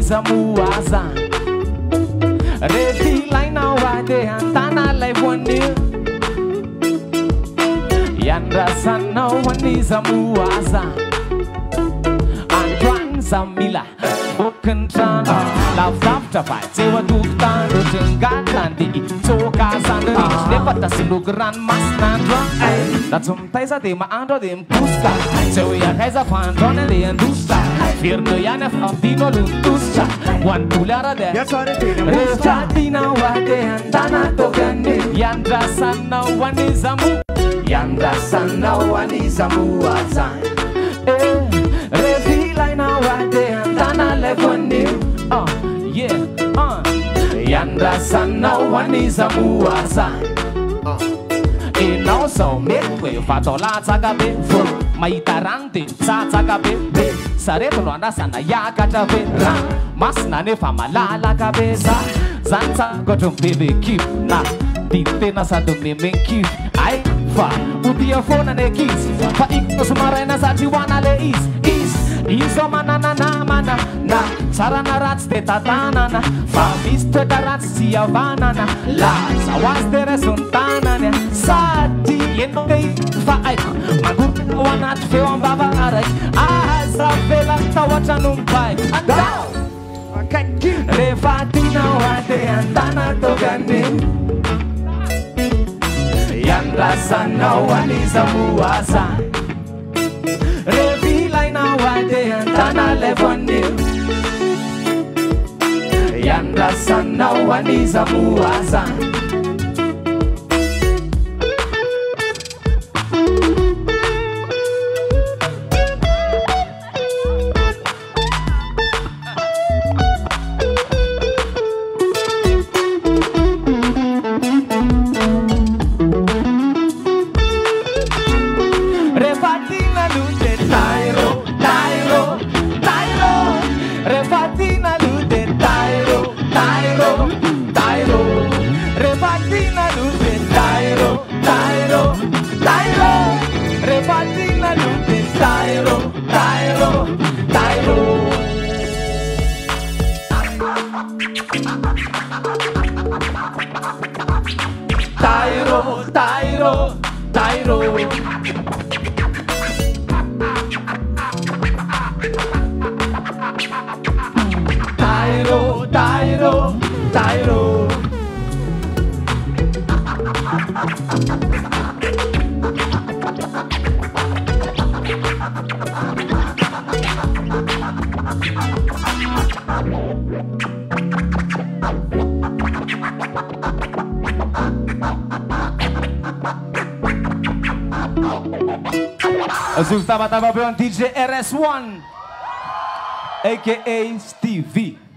waniza muwaza refilaina wade antana laivoni yandrasana waniza muwaza Antoine Zamila Bukentan Lafta fight Sewa duktan Rutengatan Di Soka Sandri Lepata silugran mas nandra Natsumtai sa tema andro dem puska Sewa ya kaisa fandrone de andusta Firno yana fantino luntusta Wan tulara de Rehefa Tiana wade andana togani Yandrasana wanizamu Yandrasana wanizamu azan Yandrasana waniza muwaza Inao so metwe fatola tsagabe Fur maitarante tsagabe Sareto loanda sana yakata be Masna nefa malala kabeza Zantsa gotum bebe kip Na ditena sa dumeme kip Ay fa utia fona ne kis Pa ikno sumarena sa jiwana le is Iso manana mana na sarana rats de tatanana fa viste da rats sia vanana la sawas de resultana ne sati yendo de fa ai magut wanat fe on baba arai asa vela tawacha numpai andao Rehefa Tiana wade antana togani yandrasana waniza muwaza wade antana levoni yandrasana waniza muwaza Zultaba taba DJ RS1 aka Stevie